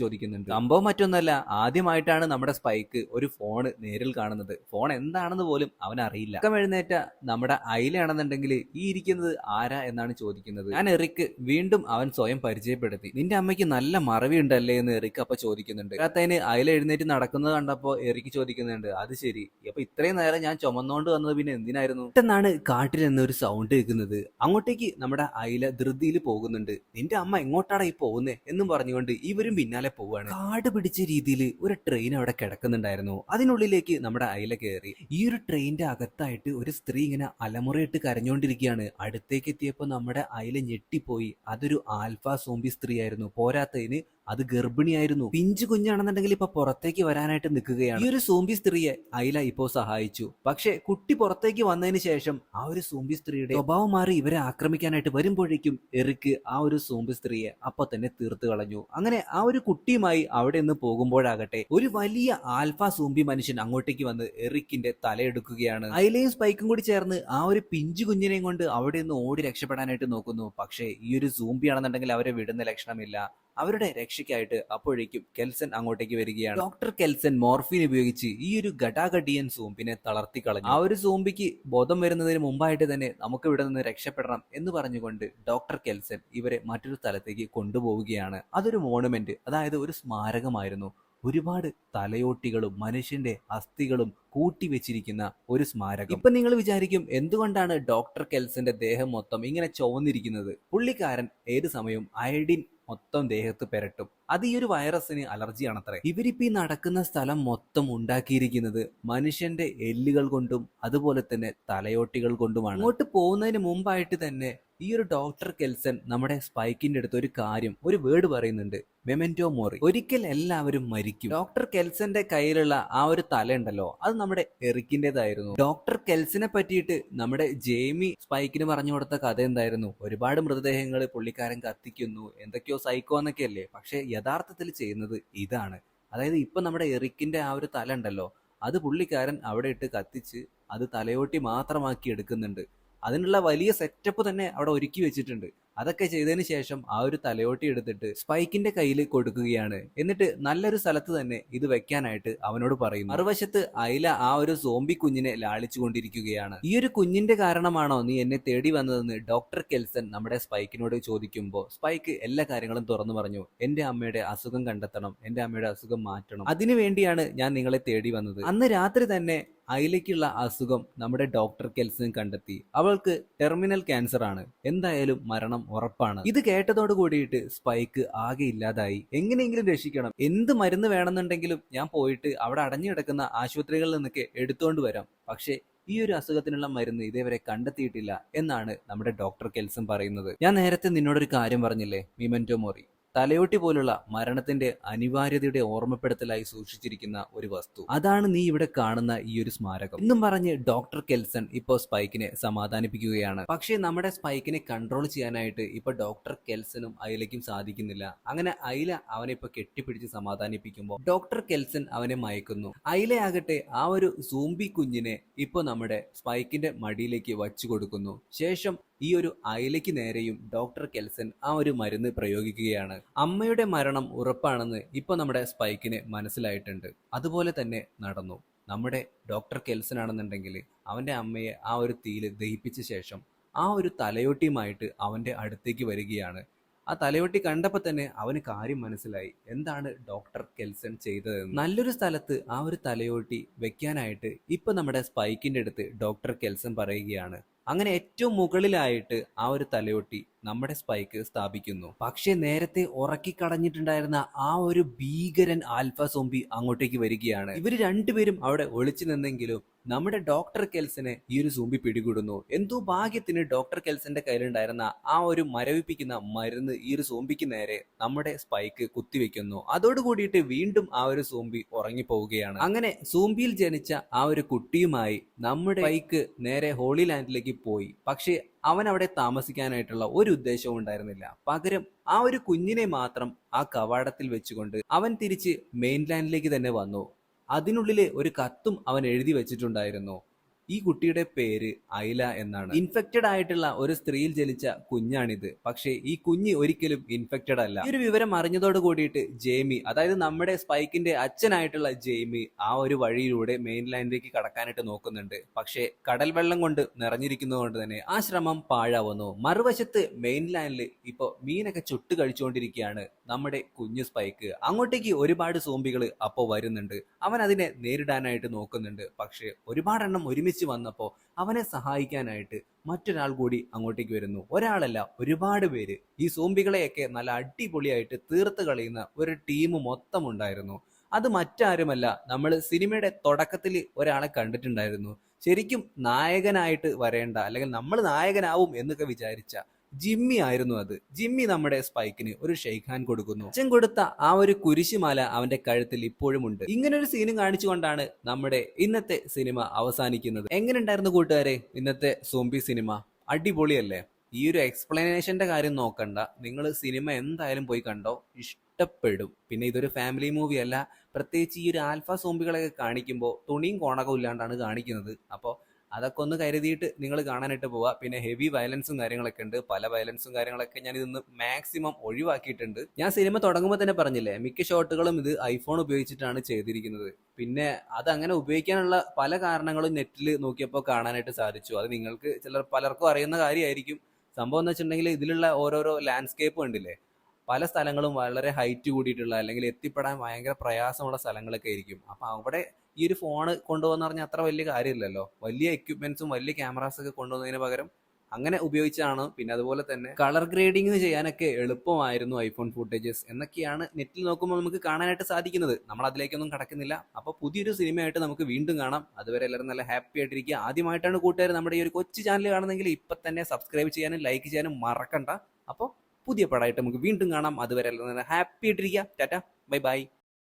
Speaker 1: ചോദിക്കുന്നുണ്ട്. സംഭവം മറ്റൊന്നല്ല, ആദ്യമായിട്ടാണ് നമ്മുടെ സ്പൈക്ക് ഒരു ഫോൺ നേരിൽ കാണുന്നത്. ഫോൺ എന്താണെന്ന് പോലും അവൻ അറിയില്ല. എഴുന്നേറ്റ നമ്മുടെ ഐലയാണെന്നുണ്ടെങ്കിൽ ഈ ഇരിക്കുന്നത് ആരാ എന്നാണ് ചോദിക്കുന്നത്. ഞാൻ എറിക്ക് വീണ്ടും അവൻ സ്വയം പരിചയപ്പെടുത്തി. നിന്റെ അമ്മയ്ക്ക് നല്ല മറവി ഉണ്ടല്ലേ എന്ന് എറിക്ക് അപ്പൊ ചോദിക്കുന്നുണ്ട്. അതിന് ഐല എഴുന്നേറ്റ് നടക്കുന്നത് കണ്ടപ്പോ എറിക്ക് ചോദിക്കുന്നുണ്ട്, അത് ശരി, അപ്പൊ ഇത്രയും നേരം ഞാൻ ചുമന്നുകൊണ്ട് വന്നത് പിന്നെ എന്തിനായിരുന്നു? പെട്ടെന്നാണ് കാട്ടിൽ എന്നൊരു സൗണ്ട് കേൾക്കുന്നത്. അങ്ങോട്ടേക്ക് നമ്മുടെ ഐല ധൃതിയിൽ പോകുന്നുണ്ട്. നിന്റെ അമ്മ എങ്ങോട്ടാണ് ഈ പോകുന്നേ എന്നും പറഞ്ഞുകൊണ്ട് ഇവരും പിന്നാലെ പോവാണ്. കാട് പിടിച്ച രീതിയിൽ ഒരു ട്രെയിൻ അവിടെ കിടക്കുന്നുണ്ടായിരുന്നു. അതിനുള്ളിലേക്ക് നമ്മുടെ ഐല കയറി. ഈ ഒരു ട്രെയിനിന്റെ അകത്തായിട്ട് ഒരു സ്ത്രീ ഇങ്ങനെ അലമുറയിട്ട് കരഞ്ഞോണ്ടിരിക്കുകയാണ്. അടുത്തേക്ക് എത്തിയപ്പോ നമ്മുടെ ഐല ഞെട്ടിപ്പോയി. അതൊരു ആൽഫ സോംബി സ്ത്രീ ആയിരുന്നു. പോരാത്തതിന് അത് ഗർഭിണിയായിരുന്നു. പിഞ്ചു കുഞ്ഞാണെന്നുണ്ടെങ്കിൽ ഇപ്പൊ പുറത്തേക്ക് വരാനായിട്ട് നിൽക്കുകയാണ്. ഈ ഒരു സോംബി സ്ത്രീയെ ഐല ഇപ്പോ സഹായിച്ചു. പക്ഷെ കുട്ടി പുറത്തേക്ക് വന്നതിന് ശേഷം ആ ഒരു സോംബി സ്ത്രീയുടെ സ്വഭാവം മാറി ഇവരെ ആക്രമിക്കാനായിട്ട് വരുമ്പോഴേക്കും എറിക്ക് ആ ഒരു സോംബി സ്ത്രീയെ അപ്പൊ തന്നെ തീർത്തു കളഞ്ഞു. അങ്ങനെ ആ ഒരു കുട്ടിയുമായി അവിടെ നിന്ന് പോകുമ്പോഴാകട്ടെ ഒരു വലിയ ആൽഫ സോംബി മനുഷ്യൻ അങ്ങോട്ടേക്ക് വന്ന് എറിക്കിന്റെ തലയെടുക്കുകയാണ്. ഐലയും സ്പൈക്കും കൂടി ചേർന്ന് ആ ഒരു പിഞ്ചു കുഞ്ഞിനെയും കൊണ്ട് അവിടെ നിന്ന് ഓടി രക്ഷപ്പെടാനായിട്ട് നോക്കുന്നു. പക്ഷേ ഈ ഒരു സോംബി ആണെന്നുണ്ടെങ്കിൽ അവരെ വിടുന്ന ലക്ഷണമില്ല. അവരുടെ രക്ഷയ്ക്കായിട്ട് അപ്പോഴേക്കും കെൽസൺ അങ്ങോട്ടേക്ക് വരികയാണ്. ഡോക്ടർ കെൽസൺ മോർഫിൻ ഉപയോഗിച്ച് ഈ ഒരു ഗടാഗഡിയൻ സോംബിനെ തളർത്തി കളഞ്ഞു. ആ ഒരു സോംബിക്ക് ബോധം വരുന്നതിന് മുമ്പായിട്ട് തന്നെ നമുക്ക് ഇവിടെ നിന്ന് രക്ഷപ്പെടണം എന്ന് പറഞ്ഞുകൊണ്ട് ഡോക്ടർ കെൽസൺ ഇവരെ മറ്റൊരു സ്ഥലത്തേക്ക് കൊണ്ടുപോവുകയാണ്. അതൊരു മോണുമെന്റ്, അതായത് ഒരു സ്മാരകമായിരുന്നു. ഒരുപാട് തലയോട്ടികളും മനുഷ്യന്റെ അസ്ഥികളും കൂട്ടിവെച്ചിരിക്കുന്ന ഒരു സ്മാരകം. ഇപ്പൊ നിങ്ങൾ വിചാരിക്കും, എന്തുകൊണ്ടാണ് ഡോക്ടർ കെൽസന്റെ ദേഹം മൊത്തം ഇങ്ങനെ ചുവന്നിരിക്കുന്നത്? പുള്ളിക്കാരൻ ഏത് സമയവും അയഡിൻ മൊത്തം ദേഹത്ത് പെരട്ടും. അത് ഈ ഒരു വൈറസിന് അലർജിയാണത്രേ. ഇവരിപ്പോ ഈ നടക്കുന്ന സ്ഥലം മൊത്തം ഉണ്ടാക്കിയിരിക്കുന്നത് മനുഷ്യന്റെ എല്ലുകൾ കൊണ്ടും അതുപോലെ തന്നെ തലയോട്ടികൾ കൊണ്ടുമാണ്. അങ്ങോട്ട് പോകുന്നതിന് മുമ്പായിട്ട് തന്നെ ഈ ഒരു ഡോക്ടർ കെൽസൺ നമ്മുടെ സ്പൈക്കിന്റെ അടുത്ത് ഒരു വേർഡ് പറയുന്നുണ്ട്, മെമെന്റോ മോറി. ഒരിക്കൽ എല്ലാവരും മരിക്കും. ഡോക്ടർ കെൽസന്റെ കയ്യിലുള്ള ആ ഒരു തല ഉണ്ടല്ലോ, അത് നമ്മുടെ എറിക്കിന്റേതായിരുന്നു. ഡോക്ടർ കെൽസനെ പറ്റിയിട്ട് നമ്മുടെ ജെയ്മി സ്പൈക്കിന് പറഞ്ഞു കൊടുത്ത കഥ എന്തായിരുന്നു? ഒരുപാട് മൃതദേഹങ്ങൾ പുള്ളിക്കാരൻ കത്തിക്കുന്നു, എന്തൊക്കെയോ സൈക്കോ എന്നൊക്കെ അല്ലേ. പക്ഷെ യഥാർത്ഥത്തിൽ ചെയ്യുന്നത് ഇതാണ്. അതായത് ഇപ്പൊ നമ്മുടെ എറിക്കിന്റെ ആ ഒരു തല ഉണ്ടല്ലോ, അത് പുള്ളിക്കാരൻ അവിടെ ഇട്ട് കത്തിച്ച് അത് തലയോട്ടി മാത്രമാക്കി എടുക്കുന്നുണ്ട്. അതിനുള്ള വലിയ സെറ്റപ്പ് തന്നെ അവിടെ ഒരുക്കി വെച്ചിട്ടുണ്ട്. അതൊക്കെ ചെയ്തതിന് ശേഷം ആ ഒരു തലയോട്ടി എടുത്തിട്ട് സ്പൈക്കിന്റെ കയ്യിൽ കൊടുക്കുകയാണ്. എന്നിട്ട് നല്ലൊരു സ്ഥലത്ത് തന്നെ ഇത് വെക്കാനായിട്ട് അവനോട് പറയുന്നു. മറുവശത്ത് ഐല ആ ഒരു സോംബി കുഞ്ഞിനെ ലാളിച്ചു കൊണ്ടിരിക്കുകയാണ്. ഈ ഒരു കുഞ്ഞിന്റെ കാരണമാണോ നീ എന്നെ തേടി വന്നതെന്ന് ഡോക്ടർ കെൽസൺ നമ്മുടെ സ്പൈക്കിനോട് ചോദിക്കുമ്പോൾ സ്പൈക്ക് എല്ലാ കാര്യങ്ങളും തുറന്നു പറഞ്ഞു. എന്റെ അമ്മയുടെ അസുഖം കണ്ടെത്തണം, എന്റെ അമ്മയുടെ അസുഖം മാറ്റണം, അതിനു വേണ്ടിയാണ് ഞാൻ നിങ്ങളെ തേടി വന്നത്. അന്ന് രാത്രി തന്നെ ഐലയ്ക്കുള്ള അസുഖം നമ്മുടെ ഡോക്ടർ കെൽസൺ കണ്ടെത്തി. അവൾക്ക് ടെർമിനൽ ക്യാൻസർ ആണ്, എന്തായാലും മരണം ഉറപ്പാണ്. ഇത് കേട്ടതോട് കൂടിയിട്ട് സ്പൈക്ക് ആകെ ഇല്ലാതായി. എങ്ങനെയെങ്കിലും രക്ഷിക്കണം, എന്ത് മരുന്ന് വേണമെന്നുണ്ടെങ്കിലും ഞാൻ പോയിട്ട് അവിടെ അടഞ്ഞു കിടക്കുന്ന ആശുപത്രികളിൽ നിന്നൊക്കെ എടുത്തോണ്ട് വരാം, പക്ഷെ ഈ ഒരു അസുഖത്തിനുള്ള മരുന്ന് ഇതേവരെ കണ്ടെത്തിയിട്ടില്ല എന്നാണ് നമ്മുടെ ഡോക്ടർ കെൽസൺ പറയുന്നത്. ഞാൻ നേരത്തെ നിന്നോടൊരു കാര്യം പറഞ്ഞില്ലേ, മിമെന്റോ മോറി, തലയോട്ടി പോലുള്ള മരണത്തിന്റെ അനിവാര്യതയുടെ ഓർമ്മപ്പെടുത്തലായി സൂക്ഷിച്ചിരിക്കുന്ന ഒരു വസ്തു. അതാണ് നീ ഇവിടെ കാണുന്ന ഈ ഒരു സ്മാരകം എന്നും പറഞ്ഞ് ഡോക്ടർ കെൽസൺ ഇപ്പോൾ സ്പൈക്കിനെ സമാധാനിപ്പിക്കുകയാണ്. പക്ഷേ നമ്മുടെ സ്പൈക്കിനെ കൺട്രോൾ ചെയ്യാനായിട്ട് ഇപ്പൊ ഡോക്ടർ കെൽസനും ഐലയ്ക്കും സാധിക്കുന്നില്ല. അങ്ങനെ ഐല അവനെ ഇപ്പൊ കെട്ടിപ്പിടിച്ച് സമാധാനിപ്പിക്കുമ്പോൾ ഡോക്ടർ കെൽസൺ അവനെ മയക്കുന്നു. ഐലയാകട്ടെ ആ ഒരു സൂംബി കുഞ്ഞിനെ ഇപ്പൊ നമ്മുടെ സ്പൈക്കിന്റെ മടിയിലേക്ക് വച്ചു കൊടുക്കുന്നു. ശേഷം ഈ ഒരു ഐലയ്ക്ക് നേരെയും ഡോക്ടർ കെൽസൺ ആ ഒരു മരുന്ന് പ്രയോഗിക്കുകയാണ്. അമ്മയുടെ മരണം ഉറപ്പാണെന്ന് ഇപ്പൊ നമ്മുടെ സ്പൈക്കിന് മനസ്സിലായിട്ടുണ്ട്. അതുപോലെ തന്നെ നടന്നു. നമ്മുടെ ഡോക്ടർ കെൽസൺ ആണെന്നുണ്ടെങ്കിൽ അവന്റെ അമ്മയെ ആ ഒരു തീയിൽ ദഹിപ്പിച്ച ശേഷം ആ ഒരു തലയോട്ടിയുമായിട്ട് അവന്റെ അടുത്തേക്ക് വരികയാണ്. ആ തലയോട്ടി കണ്ടപ്പോൾ തന്നെ അവന് കാര്യം മനസ്സിലായി, എന്താണ് ഡോക്ടർ കെൽസൺ ചെയ്തതെന്ന്. നല്ലൊരു സ്ഥലത്ത് ആ ഒരു തലയോട്ടി വെക്കാനായിട്ട് ഇപ്പൊ നമ്മുടെ സ്പൈക്കിന്റെ അടുത്ത് ഡോക്ടർ കെൽസൺ പറയുകയാണ്. അങ്ങനെ ഏറ്റവും മുകളിലായിട്ട് ആ ഒരു തലയോട്ടി നമ്മുടെ സ്പൈക്ക് സ്ഥാപിക്കുന്നു. പക്ഷെ നേരത്തെ ഉറക്കിക്കടഞ്ഞിട്ടുണ്ടായിരുന്ന ആ ഒരു ഭീകരൻ ആൽഫ സോംബി അങ്ങോട്ടേക്ക് വരികയാണ്. ഇവര് രണ്ടുപേരും അവിടെ ഒളിച്ചു നിന്നെങ്കിലും നമ്മുടെ ഡോക്ടർ കെൽസനെ ഈ ഒരു സോംബി പിടികൂടുന്നു. എന്തോ ഭാഗ്യത്തിന് ഡോക്ടർ കെൽസന്റെ കയ്യിലുണ്ടായിരുന്ന ആ ഒരു മരവിപ്പിക്കുന്ന മരുന്ന് ഈ ഒരു സോംബിക്ക് നേരെ നമ്മുടെ സ്പൈക്ക് കുത്തിവെക്കുന്നു. അതോടുകൂടിയിട്ട് വീണ്ടും ആ ഒരു സോംബി ഉറങ്ങിപ്പോവുകയാണ്. അങ്ങനെ സോംബിയിൽ ജനിച്ച ആ ഒരു കുട്ടിയുമായി നമ്മുടെ സ്പൈക്ക് നേരെ ഹോളി ലാൻഡിലേക്ക് പോയി. പക്ഷേ അവൻ അവിടെ താമസിക്കാനായിട്ടുള്ള ഒരു ഉദ്ദേശവും ഉണ്ടായിരുന്നില്ല. പകരം ആ ഒരു കുഞ്ഞിനെ മാത്രം ആ കവാടത്തിൽ വെച്ചുകൊണ്ട് അവൻ തിരിച്ച് മെയിൻലാൻഡിലേക്ക് തന്നെ വന്നു. അതിനുള്ളിലെ ഒരു കത്തും അവൻ എഴുതി വെച്ചിട്ടുണ്ടായിരുന്നു. ഈ കുട്ടിയുടെ പേര് ഐല എന്നാണ്. ഇൻഫെക്റ്റഡ് ആയിട്ടുള്ള ഒരു സ്ത്രീയിൽ ജനിച്ച കുഞ്ഞാണിത്. പക്ഷേ ഈ കുഞ്ഞ് ഒരിക്കലും ഇൻഫെക്റ്റഡ് അല്ല. ഈ ഒരു വിവരം അറിഞ്ഞതോട് കൂടിയിട്ട് ജെയ്മി, അതായത് നമ്മുടെ സ്പൈക്കിന്റെ അച്ഛനായിട്ടുള്ള ജെയ്മി ആ ഒരു വഴിയിലൂടെ മെയിൻലാൻഡിലേക്ക് കടക്കാനായിട്ട് നോക്കുന്നുണ്ട്. പക്ഷേ കടൽ വെള്ളം കൊണ്ട് നിറഞ്ഞിരിക്കുന്നത് കൊണ്ട് തന്നെ ആ ശ്രമം പാഴാവുന്നു. മറുവശത്ത് മെയിൻലാൻഡിൽ ഇപ്പൊ മീനൊക്കെ ചുട്ട് കഴിച്ചുകൊണ്ടിരിക്കുകയാണ് നമ്മുടെ കുഞ്ഞു സ്പൈക്ക്. അങ്ങോട്ടേക്ക് ഒരുപാട് സോംബികൾ അപ്പോൾ വരുന്നുണ്ട്. അവൻ അതിനെ നേരിടാനായിട്ട് നോക്കുന്നുണ്ട്. പക്ഷേ ഒരുപാടെണ്ണം ഒരുമിച്ച് വന്നപ്പോൾ അവനെ സഹായിക്കാനായിട്ട് മറ്റൊരാൾ കൂടി അങ്ങോട്ടേക്ക് വരുന്നു. ഒരാളല്ല, ഒരുപാട് പേര്. ഈ സോംബികളെയൊക്കെ നല്ല അടിപൊളിയായിട്ട് തീർത്ത് കളയുന്ന ഒരു ടീം മൊത്തം ഉണ്ടായിരുന്നു. അത് മറ്റാരുമല്ല, നമ്മൾ സിനിമയുടെ തുടക്കത്തിൽ ഒരാളെ കണ്ടിട്ടുണ്ടായിരുന്നു. ശരിക്കും നായകനായിട്ട് വരേണ്ട, അല്ലെങ്കിൽ നമ്മൾ നായകനാവും എന്നൊക്കെ വിചാരിച്ച ജിമ്മി ആയിരുന്നു അത്. ജിമ്മി നമ്മുടെ സ്പൈക്കിന് ഒരു ഷെയ്ക്ക് ഹാൻഡ് കൊടുക്കുന്നു. അച്ഛൻ കൊടുത്ത ആ ഒരു കുരിശുമാല അവന്റെ കഴുത്തിൽ ഇപ്പോഴും ഉണ്ട്. ഇങ്ങനെ ഒരു സീനും കാണിച്ചുകൊണ്ടാണ് നമ്മുടെ ഇന്നത്തെ സിനിമ അവസാനിക്കുന്നത്. എങ്ങനെ ഉണ്ടായിരുന്നു കൂട്ടുകാരെ ഇന്നത്തെ സോംബി സിനിമ? അടിപൊളിയല്ലേ? ഈ ഒരു എക്സ്പ്ലനേഷന്റെ കാര്യം നോക്കണ്ട, നിങ്ങൾ സിനിമ എന്തായാലും പോയി കണ്ടോ, ഇഷ്ടപ്പെടും. പിന്നെ ഇതൊരു ഫാമിലി മൂവി അല്ല. പ്രത്യേകിച്ച് ഈ ഒരു ആൽഫ സോംബികളെയൊക്കെ കാണിക്കുമ്പോൾ തുണിയും കോണകവും ഇല്ലാണ്ടാണ് കാണിക്കുന്നത്. അപ്പോൾ അതൊക്കെ ഒന്ന് കരുതിയിട്ട് നിങ്ങൾ കാണാനായിട്ട് പോവുക. പിന്നെ ഹെവി വയലൻസും കാര്യങ്ങളൊക്കെ ഉണ്ട്. പല വയലൻസും കാര്യങ്ങളൊക്കെ ഞാൻ ഇതൊന്ന് മാക്സിമം ഒഴിവാക്കിയിട്ടുണ്ട്. ഞാൻ സിനിമ തുടങ്ങുമ്പോൾ തന്നെ പറഞ്ഞില്ലേ, മിക്ക ഷോട്ടുകളും ഇത് ഐഫോൺ ഉപയോഗിച്ചിട്ടാണ് ചെയ്തിരിക്കുന്നത്. പിന്നെ അത് അങ്ങനെ ഉപയോഗിക്കാനുള്ള പല കാരണങ്ങളും നെറ്റിൽ നോക്കിയപ്പോൾ കാണാനായിട്ട് സാധിച്ചു. അത് നിങ്ങൾക്ക് പലർക്കും അറിയുന്ന കാര്യമായിരിക്കും. സംഭവം എന്ന് വെച്ചിട്ടുണ്ടെങ്കിൽ ഇതിലുള്ള ഓരോരോ ലാൻഡ്സ്കേപ്പ് കണ്ടില്ലേ, പല സ്ഥലങ്ങളും വളരെ ഹൈറ്റ് കൂടിയിട്ടുള്ള അല്ലെങ്കിൽ എത്തിപ്പെടാൻ ഭയങ്കര പ്രയാസമുള്ള സ്ഥലങ്ങളൊക്കെ ആയിരിക്കും. അപ്പൊ അവിടെ ഈ ഒരു ഫോണ് കൊണ്ടുപോകുന്ന പറഞ്ഞാൽ അത്ര വലിയ കാര്യമില്ലല്ലോ. വലിയ എക്യുപ്മെന്റ്സും വലിയ ക്യാമറാസ് ഒക്കെ കൊണ്ടുപോകുന്നതിന് പകരം അങ്ങനെ ഉപയോഗിച്ചാണ്. പിന്നെ അതുപോലെ തന്നെ കളർ ഗ്രേഡിങ് ചെയ്യാനൊക്കെ എളുപ്പമായിരുന്നു ഐഫോൺ ഫുട്ടേജസ് എന്നൊക്കെയാണ് നെറ്റിൽ നോക്കുമ്പോൾ നമുക്ക് കാണാനായിട്ട് സാധിക്കുന്നത്. നമ്മൾ അതിലേക്കൊന്നും കടക്കുന്നില്ല. അപ്പോൾ പുതിയൊരു സിനിമയായിട്ട് നമുക്ക് വീണ്ടും കാണാം. അതുവരെ എല്ലാവരും നല്ല ഹാപ്പി ആയിട്ടിരിക്കുക. ആദ്യമായിട്ടാണ് കൂട്ടുകാർ നമ്മുടെ ഈ ഒരു കൊച്ചു ചാനൽ കാണുന്നെങ്കിൽ ഇപ്പം തന്നെ സബ്സ്ക്രൈബ് ചെയ്യാനും ലൈക്ക് ചെയ്യാനും മറക്കണ്ട. അപ്പോൾ പുതിയ പടമായിട്ട് നമുക്ക് വീണ്ടും കാണാം. അതുവരെ എല്ലാവരും ഹാപ്പി ആയിട്ടിരിക്കുക. Tata, bye bye.